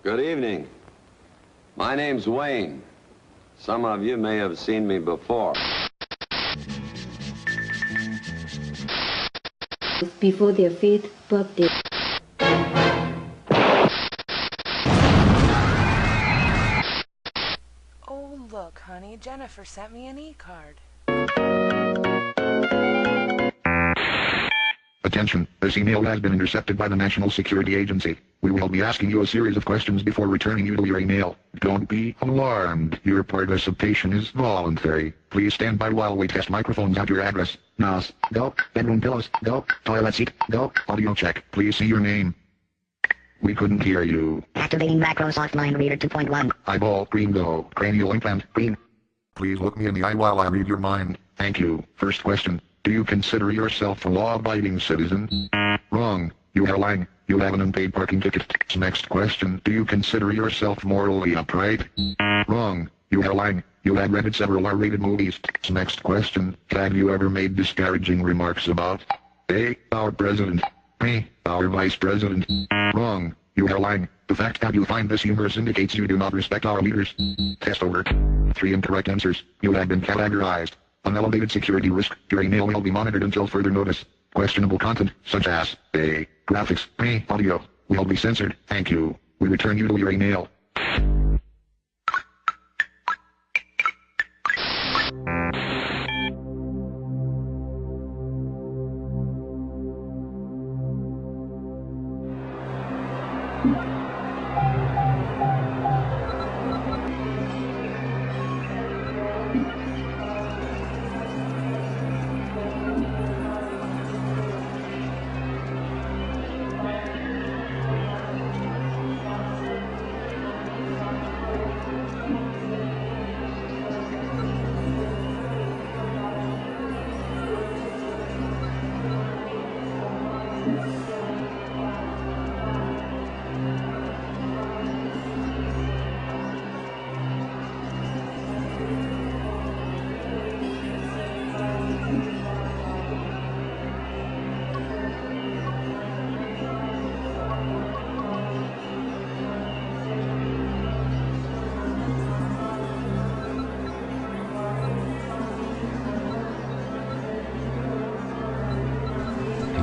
Good evening. My name's Wayne. Some of you may have seen me before. Before their 5th birthday. Oh, look, honey, Jennifer sent me an e-card. Attention, this email has been intercepted by the National Security Agency. We will be asking you a series of questions before returning you to your email. Don't be alarmed. Your participation is voluntary. Please stand by while we test microphones at your address. NOS, go. Bedroom pillows, go. Toilet seat, go. Audio check. Please see your name. We couldn't hear you. Activating Microsoft Mind Reader 2.1. Eyeball, green go. Cranial implant, green. Please look me in the eye while I read your mind. Thank you. First question. Do you consider yourself a law-abiding citizen? Wrong. You are lying. You have an unpaid parking ticket. Next question. Do you consider yourself morally upright? Wrong. You are lying. You have rented several R-rated movies. Next question. Have you ever made disparaging remarks about A, our president, B, our vice president? Wrong. You are lying. The fact that you find this humorous indicates you do not respect our leaders. Test over. 3 incorrect answers. You have been categorized. An elevated security risk. Your email will be monitored until further notice. Questionable content, such as A, graphics, B, audio, will be censored. Thank you. We return you to your email.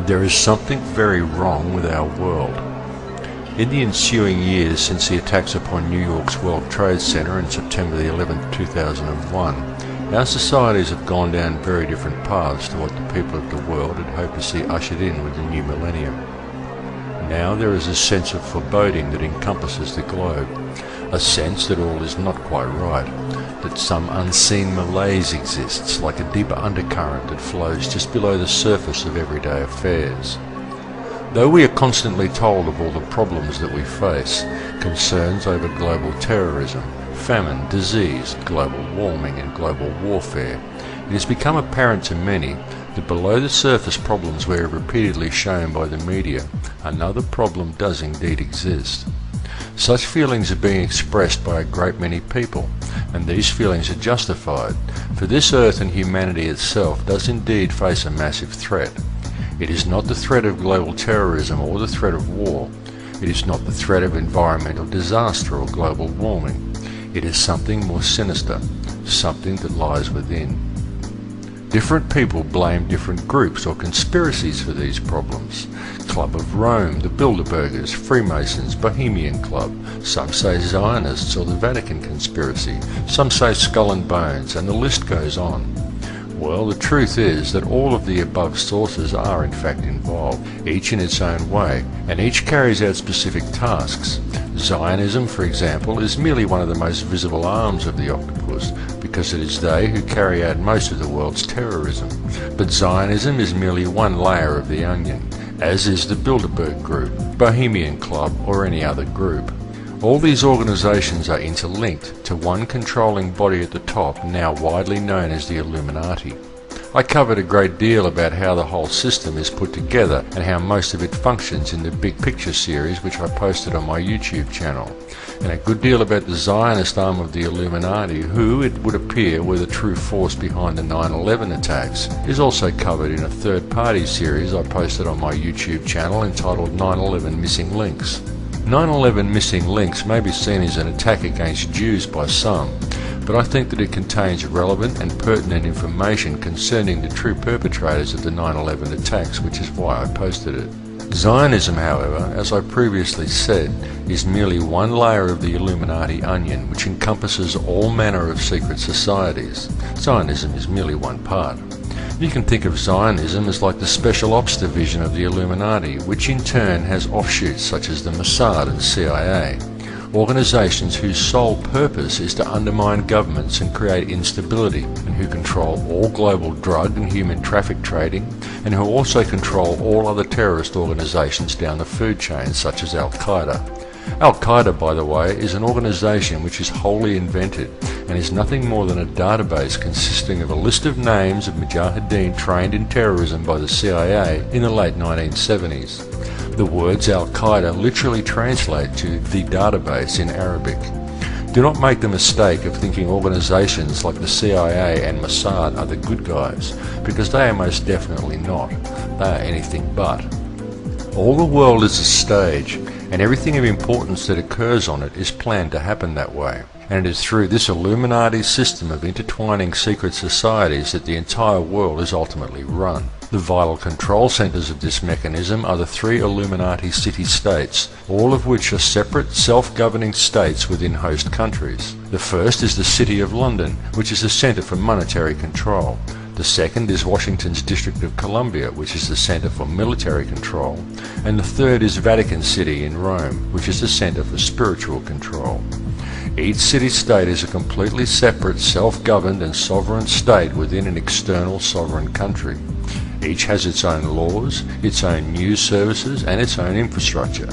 There is something very wrong with our world. In the ensuing years since the attacks upon New York's World Trade Center on September the 11th, 2001, our societies have gone down very different paths to what the people of the world had hoped to see ushered in with the new millennium. Now there is a sense of foreboding that encompasses the globe, a sense that all is not quite right, that some unseen malaise exists like a deeper undercurrent that flows just below the surface of everyday affairs. Though we are constantly told of all the problems that we face, concerns over global terrorism, famine, disease, global warming and global warfare, it has become apparent to many that below the surface problems we are repeatedly shown by the media, another problem does indeed exist. Such feelings are being expressed by a great many people, and these feelings are justified, for this earth and humanity itself does indeed face a massive threat. It is not the threat of global terrorism or the threat of war. It is not the threat of environmental disaster or global warming. It is something more sinister, something that lies within. Different people blame different groups or conspiracies for these problems. Club of Rome, the Bilderbergers, Freemasons, Bohemian Club. Some say Zionists or the Vatican conspiracy. Some say Skull and Bones, and the list goes on. Well, the truth is that all of the above sources are in fact involved, each in its own way, and each carries out specific tasks. Zionism, for example, is merely one of the most visible arms of the octopus, because it is they who carry out most of the world's terrorism. But Zionism is merely one layer of the onion, as is the Bilderberg Group, Bohemian Club, or any other group. All these organisations are interlinked to one controlling body at the top, now widely known as the Illuminati. I covered a great deal about how the whole system is put together and how most of it functions in the Big Picture series which I posted on my YouTube channel, and a good deal about the Zionist arm of the Illuminati, who, it would appear, were the true force behind the 9/11 attacks, is also covered in a third-party series I posted on my YouTube channel entitled 9/11 Missing Links. 9/11 missing links may be seen as an attack against Jews by some, but I think that it contains relevant and pertinent information concerning the true perpetrators of the 9/11 attacks, which is why I posted it. Zionism, however, as I previously said, is merely one layer of the Illuminati onion, which encompasses all manner of secret societies. Zionism is merely one part. You can think of Zionism as like the special ops division of the Illuminati, which in turn has offshoots such as the Mossad and CIA. Organizations whose sole purpose is to undermine governments and create instability, and who control all global drug and human traffic trading, and who also control all other terrorist organizations down the food chain, such as Al-Qaeda. Al-Qaeda, by the way, is an organization which is wholly invented and is nothing more than a database consisting of a list of names of mujahideen trained in terrorism by the CIA in the late 1970s. The words Al-Qaeda literally translate to the database in Arabic. Do not make the mistake of thinking organizations like the CIA and Mossad are the good guys, because they are most definitely not. They are anything but. All the world is a stage, and everything of importance that occurs on it is planned to happen that way. And it is through this Illuminati system of intertwining secret societies that the entire world is ultimately run. The vital control centers of this mechanism are the three Illuminati city-states, all of which are separate, self-governing states within host countries. The first is the City of London, which is the center for monetary control. The second is Washington's District of Columbia, which is the center for military control. And the third is Vatican City in Rome, which is the center for spiritual control. Each city-state is a completely separate, self-governed and sovereign state within an external sovereign country. Each has its own laws, its own news services and its own infrastructure.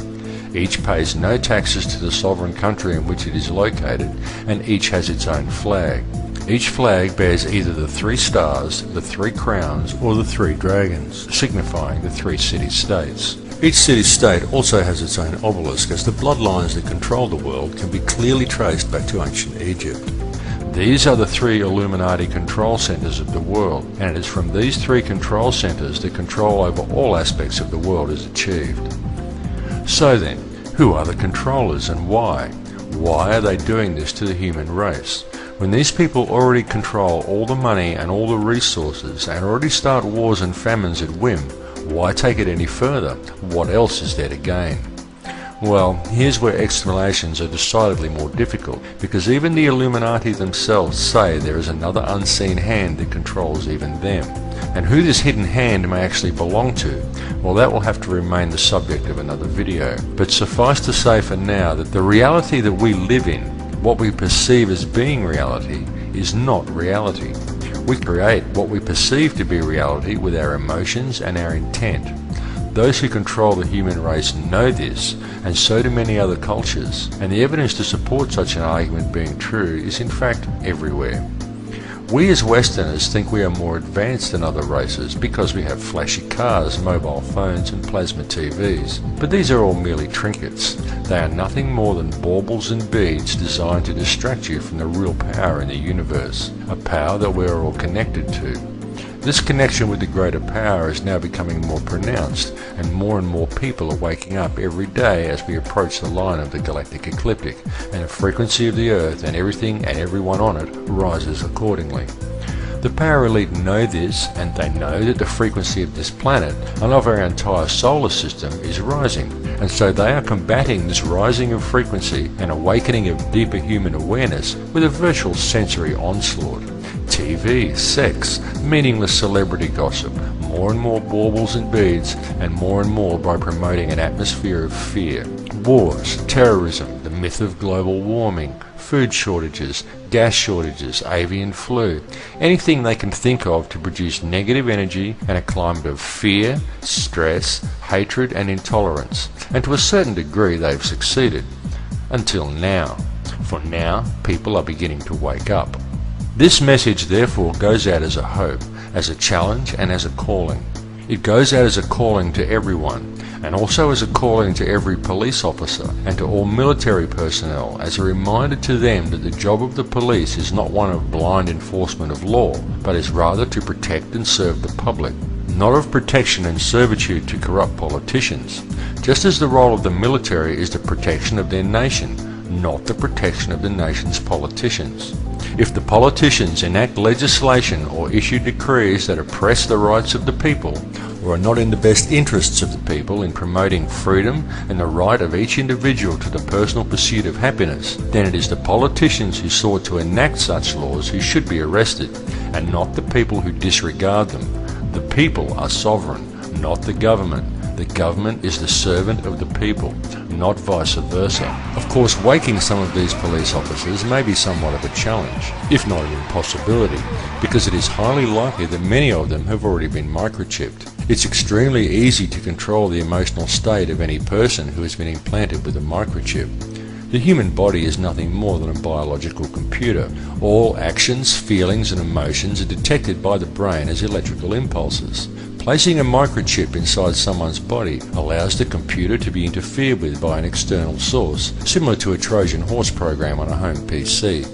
Each pays no taxes to the sovereign country in which it is located, and each has its own flag. Each flag bears either the 3 stars, the 3 crowns, or the 3 dragons, signifying the 3 city-states. Each city-state also has its own obelisk, as the bloodlines that control the world can be clearly traced back to ancient Egypt. These are the 3 Illuminati control centers of the world, and it is from these 3 control centers that control over all aspects of the world is achieved. So then, who are the controllers and why? Why are they doing this to the human race? When these people already control all the money and all the resources and already start wars and famines at whim, why take it any further? What else is there to gain? Well, here's where explanations are decidedly more difficult, because even the Illuminati themselves say there is another unseen hand that controls even them. And who this hidden hand may actually belong to, well, that will have to remain the subject of another video. But suffice to say for now that the reality that we live in, what we perceive as being reality, is not reality. We create what we perceive to be reality with our emotions and our intent. Those who control the human race know this, and so do many other cultures, and the evidence to support such an argument being true is in fact everywhere. We as Westerners think we are more advanced than other races because we have flashy cars, mobile phones and plasma TVs, but these are all merely trinkets. They are nothing more than baubles and beads designed to distract you from the real power in the universe, a power that we are all connected to. This connection with the greater power is now becoming more pronounced, and more people are waking up every day as we approach the line of the galactic ecliptic, and the frequency of the Earth and everything and everyone on it rises accordingly. The power elite know this, and they know that the frequency of this planet and of our entire solar system is rising, and so they are combating this rising of frequency and awakening of deeper human awareness with a virtual sensory onslaught. TV, sex, meaningless celebrity gossip, more and more baubles and beads, and more by promoting an atmosphere of fear. Wars, terrorism, the myth of global warming, food shortages, gas shortages, avian flu, anything they can think of to produce negative energy and a climate of fear, stress, hatred and intolerance. And to a certain degree they've succeeded. Until now. For now, people are beginning to wake up. This message therefore goes out as a hope, as a challenge and as a calling. It goes out as a calling to everyone, and also as a calling to every police officer and to all military personnel, as a reminder to them that the job of the police is not one of blind enforcement of law, but is rather to protect and serve the public, not of protection and servitude to corrupt politicians, just as the role of the military is the protection of their nation, not the protection of the nation's politicians. If the politicians enact legislation or issue decrees that oppress the rights of the people, or are not in the best interests of the people in promoting freedom and the right of each individual to the personal pursuit of happiness, then it is the politicians who sought to enact such laws who should be arrested, and not the people who disregard them. The people are sovereign, not the government. The government is the servant of the people, not vice versa. Of course, waking some of these police officers may be somewhat of a challenge, if not an impossibility, because it is highly likely that many of them have already been microchipped. It's extremely easy to control the emotional state of any person who has been implanted with a microchip. The human body is nothing more than a biological computer. All actions, feelings and emotions are detected by the brain as electrical impulses. Placing a microchip inside someone's body allows the computer to be interfered with by an external source, similar to a Trojan horse program on a home PC.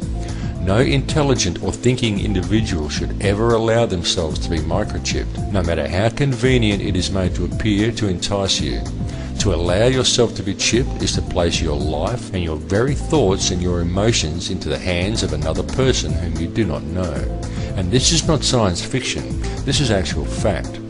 No intelligent or thinking individual should ever allow themselves to be microchipped, no matter how convenient it is made to appear to entice you. To allow yourself to be chipped is to place your life and your very thoughts and your emotions into the hands of another person whom you do not know. And this is not science fiction, this is actual fact.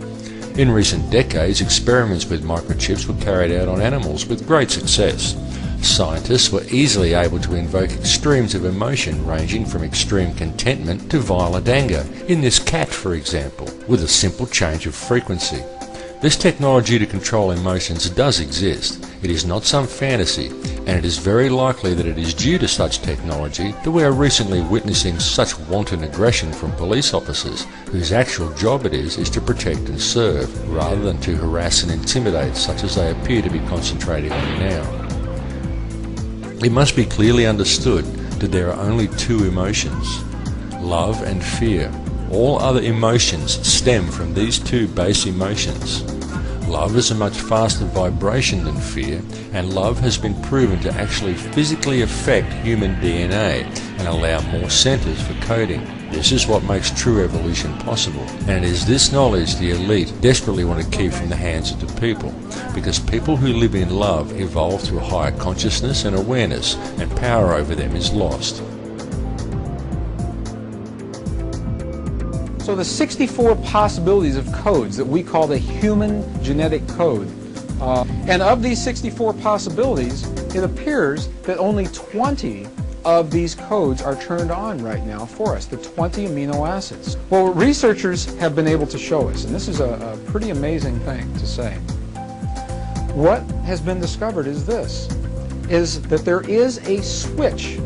In recent decades, experiments with microchips were carried out on animals with great success. Scientists were easily able to invoke extremes of emotion ranging from extreme contentment to violent anger, in this cat for example, with a simple change of frequency. This technology to control emotions does exist. It is not some fantasy, and it is very likely that it is due to such technology that we are recently witnessing such wanton aggression from police officers, whose actual job it is to protect and serve, rather than to harass and intimidate such as they appear to be concentrating on now. It must be clearly understood that there are only two emotions, love and fear. All other emotions stem from these two base emotions. Love is a much faster vibration than fear, and love has been proven to actually physically affect human DNA and allow more centers for coding. This is what makes true evolution possible, and it is this knowledge the elite desperately want to keep from the hands of the people, because people who live in love evolve through higher consciousness and awareness, and power over them is lost. So the 64 possibilities of codes that we call the human genetic code, and of these 64 possibilities, it appears that only 20 of these codes are turned on right now for us, the 20 amino acids. Well, what researchers have been able to show us, and this is a pretty amazing thing to say, what has been discovered is this, is that there is a switch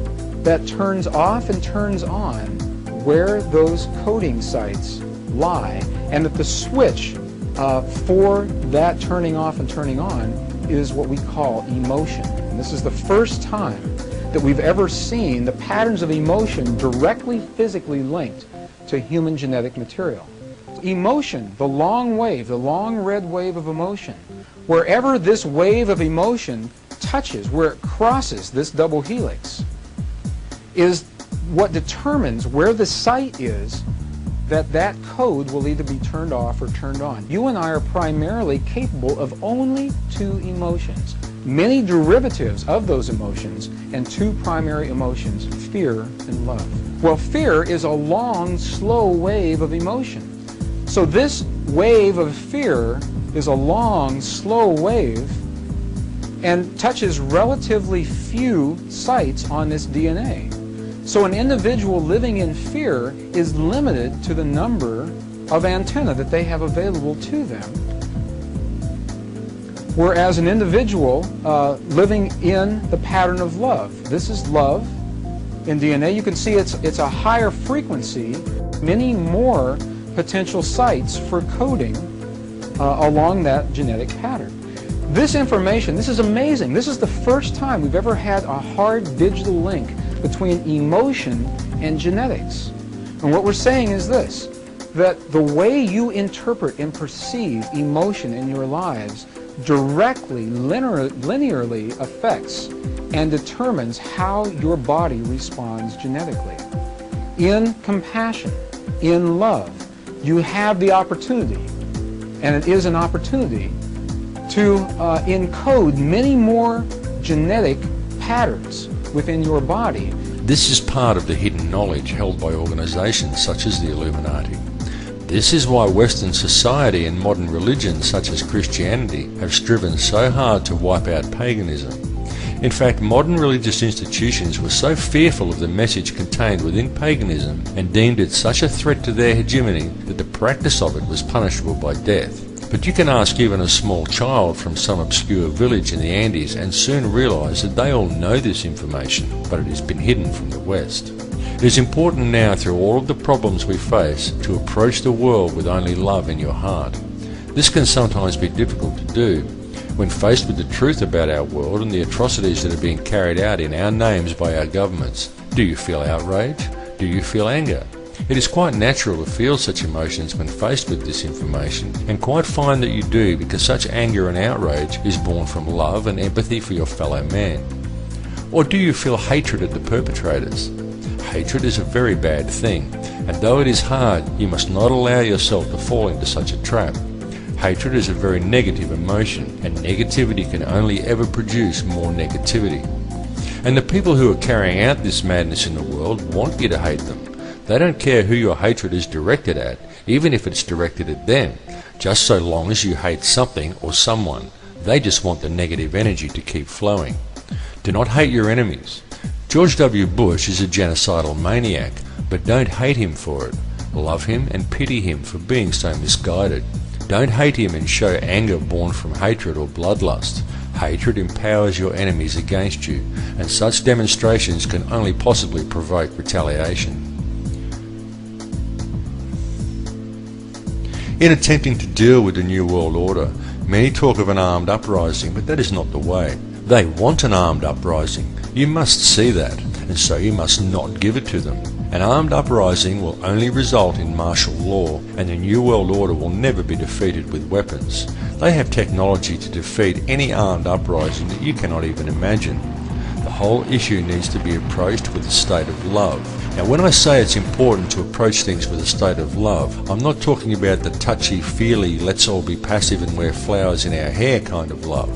that turns off and turns on where those coding sites lie, and that the switch for that turning off and turning on is what we call emotion. And this is the first time that we've ever seen the patterns of emotion directly physically linked to human genetic material. Emotion, the long wave, the long red wave of emotion, wherever this wave of emotion touches, where it crosses this double helix, is what determines where the site is that that code will either be turned off or turned on. You and I are primarily capable of only two emotions, many derivatives of those emotions, and two primary emotions, fear and love. Well, fear is a long, slow wave of emotion. So this wave of fear is a long, slow wave and touches relatively few sites on this DNA. So an individual living in fear is limited to the number of antennae that they have available to them. Whereas an individual living in the pattern of love, this is love in DNA, you can see it's a higher frequency, many more potential sites for coding along that genetic pattern. This information, this is amazing. This is the first time we've ever had a hard digital link between emotion and genetics. And what we're saying is this, that the way you interpret and perceive emotion in your lives directly, linearly affects and determines how your body responds genetically. In compassion, in love, you have the opportunity, and it is an opportunity, to encode many more genetic patterns within your body. This is part of the hidden knowledge held by organizations such as the Illuminati. This is why Western society and modern religions such as Christianity have striven so hard to wipe out paganism. In fact, modern religious institutions were so fearful of the message contained within paganism and deemed it such a threat to their hegemony that the practice of it was punishable by death. But you can ask even a small child from some obscure village in the Andes and soon realize that they all know this information, but it has been hidden from the West. It is important now, through all of the problems we face, to approach the world with only love in your heart. This can sometimes be difficult to do. When faced with the truth about our world and the atrocities that are being carried out in our names by our governments, do you feel outrage? Do you feel anger? It is quite natural to feel such emotions when faced with this information, and quite fine that you do, because such anger and outrage is born from love and empathy for your fellow man. Or do you feel hatred at the perpetrators? Hatred is a very bad thing, and though it is hard, you must not allow yourself to fall into such a trap. Hatred is a very negative emotion, and negativity can only ever produce more negativity. And the people who are carrying out this madness in the world want you to hate them. They don't care who your hatred is directed at, even if it's directed at them, just so long as you hate something or someone. They just want the negative energy to keep flowing. Do not hate your enemies. George W. Bush is a genocidal maniac, but don't hate him for it. Love him and pity him for being so misguided. Don't hate him and show anger born from hatred or bloodlust. Hatred empowers your enemies against you, and such demonstrations can only possibly provoke retaliation. In attempting to deal with the New World Order, many talk of an armed uprising, but that is not the way. They want an armed uprising. You must see that, and so you must not give it to them. An armed uprising will only result in martial law, and the New World Order will never be defeated with weapons. They have technology to defeat any armed uprising that you cannot even imagine. The whole issue needs to be approached with a state of love. Now, when I say it's important to approach things with a state of love, I'm not talking about the touchy-feely, let's all be passive and wear flowers in our hair kind of love.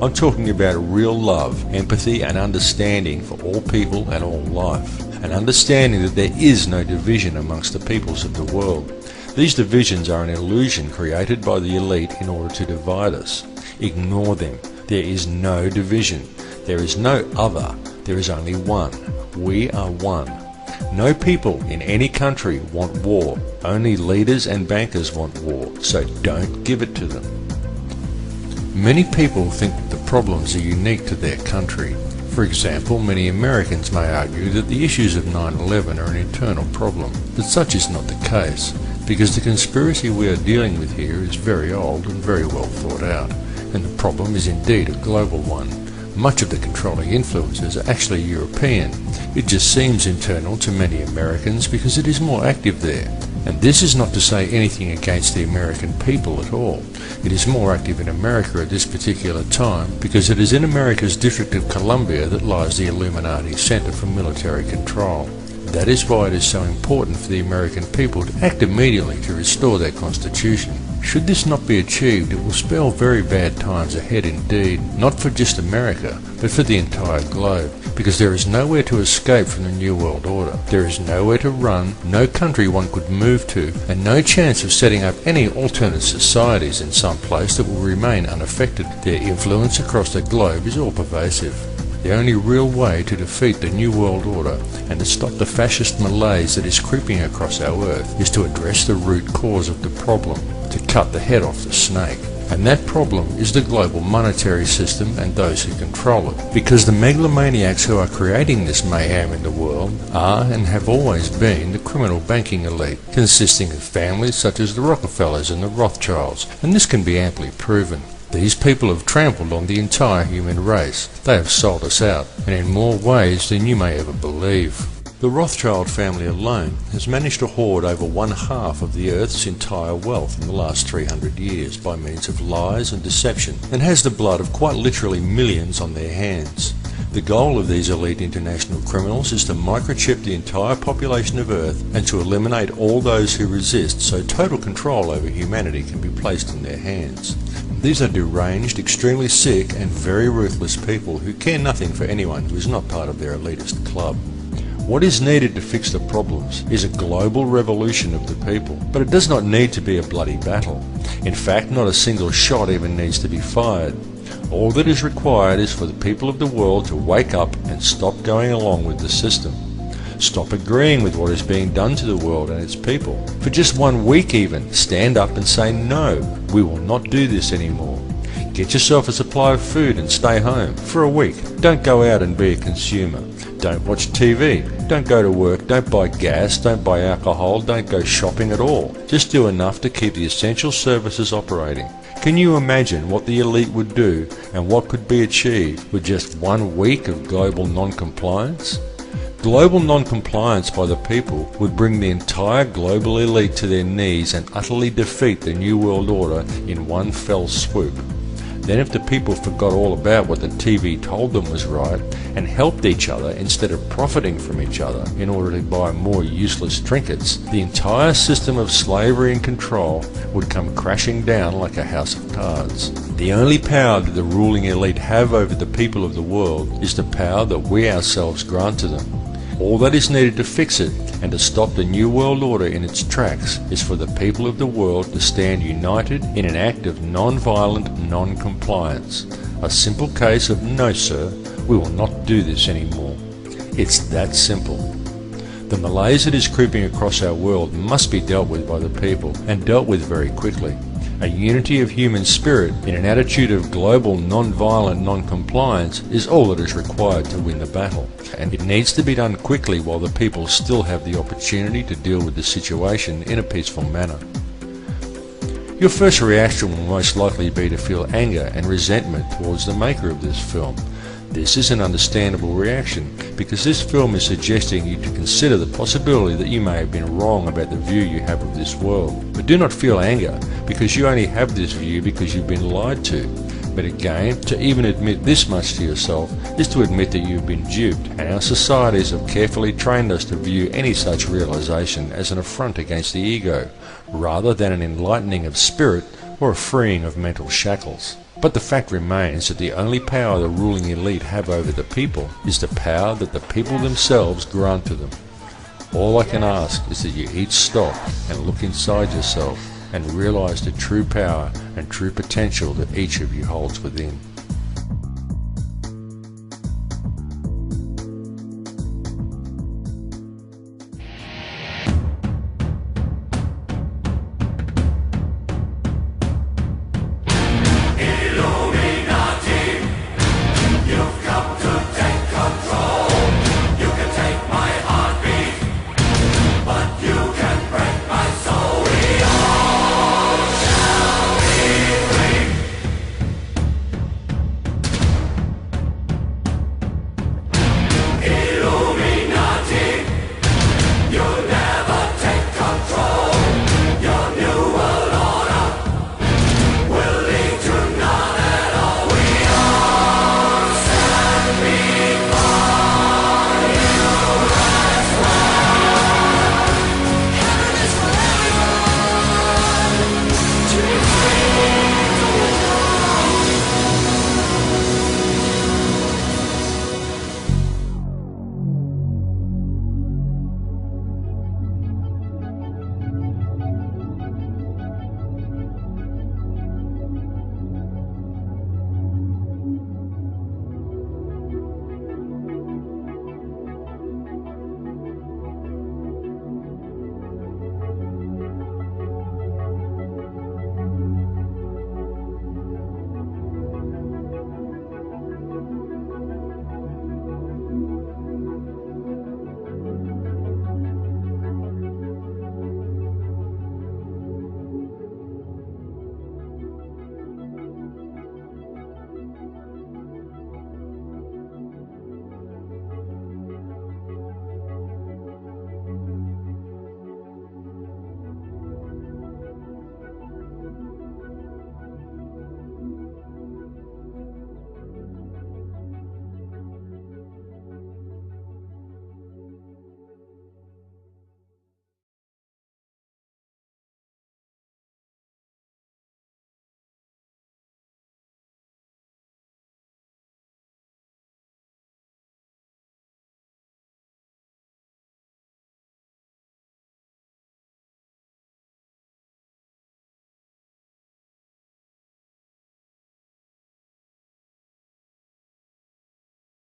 I'm talking about real love, empathy and understanding for all people and all life. An understanding that there is no division amongst the peoples of the world. These divisions are an illusion created by the elite in order to divide us. Ignore them. There is no division. There is no other. There is only one. We are one. No people in any country want war. Only leaders and bankers want war, so don't give it to them. Many people think that the problems are unique to their country. For example, many Americans may argue that the issues of 9/11 are an internal problem, but such is not the case, because the conspiracy we are dealing with here is very old and very well thought out, and the problem is indeed a global one. Much of the controlling influences are actually European. It just seems internal to many Americans because it is more active there. And this is not to say anything against the American people at all. It is more active in America at this particular time because it is in America's District of Columbia that lies the Illuminati Center for Military Control. That is why it is so important for the American people to act immediately to restore their constitution. Should this not be achieved, it will spell very bad times ahead indeed, not for just America, but for the entire globe, because there is nowhere to escape from the New World Order. There is nowhere to run, no country one could move to, and no chance of setting up any alternate societies in some place that will remain unaffected. Their influence across the globe is all pervasive. The only real way to defeat the New World Order and to stop the fascist malaise that is creeping across our earth is to address the root cause of the problem, to cut the head off the snake. And that problem is the global monetary system and those who control it. Because the megalomaniacs who are creating this mayhem in the world are and have always been the criminal banking elite, consisting of families such as the Rockefellers and the Rothschilds, and this can be amply proven. These people have trampled on the entire human race. They have sold us out, and in more ways than you may ever believe. The Rothschild family alone has managed to hoard over 1/2 of the Earth's entire wealth in the last 300 years by means of lies and deception, and has the blood of quite literally millions on their hands. The goal of these elite international criminals is to microchip the entire population of Earth and to eliminate all those who resist, so total control over humanity can be placed in their hands. These are deranged, extremely sick and very ruthless people who care nothing for anyone who is not part of their elitist club. What is needed to fix the problems is a global revolution of the people, but it does not need to be a bloody battle. In fact, not a single shot even needs to be fired. All that is required is for the people of the world to wake up and stop going along with the system. Stop agreeing with what is being done to the world and its people. For just 1 week even, stand up and say no, we will not do this anymore. Get yourself a supply of food and stay home for a week. Don't go out and be a consumer. Don't watch TV. Don't go to work. Don't buy gas. Don't buy alcohol. Don't go shopping at all. Just do enough to keep the essential services operating. Can you imagine what the elite would do and what could be achieved with just 1 week of global non-compliance? Global non-compliance by the people would bring the entire global elite to their knees and utterly defeat the New World Order in one fell swoop. Then if the people forgot all about what the TV told them was right and helped each other instead of profiting from each other in order to buy more useless trinkets, the entire system of slavery and control would come crashing down like a house of cards. The only power that the ruling elite have over the people of the world is the power that we ourselves grant to them. All that is needed to fix it and to stop the New World Order in its tracks is for the people of the world to stand united in an act of non-violent non-compliance. A simple case of no sir, we will not do this anymore. It's that simple. The malaise that is creeping across our world must be dealt with by the people, and dealt with very quickly. A unity of human spirit in an attitude of global non-violent non-compliance is all that is required to win the battle, and it needs to be done quickly while the people still have the opportunity to deal with the situation in a peaceful manner. Your first reaction will most likely be to feel anger and resentment towards the maker of this film. This is an understandable reaction, because this film is suggesting you to consider the possibility that you may have been wrong about the view you have of this world. But do not feel anger, because you only have this view because you've been lied to. But again, to even admit this much to yourself is to admit that you've been duped, and our societies have carefully trained us to view any such realization as an affront against the ego, rather than an enlightening of spirit or a freeing of mental shackles. But the fact remains that the only power the ruling elite have over the people is the power that the people themselves grant to them. All I can ask is that you each stop and look inside yourself and realize the true power and true potential that each of you holds within.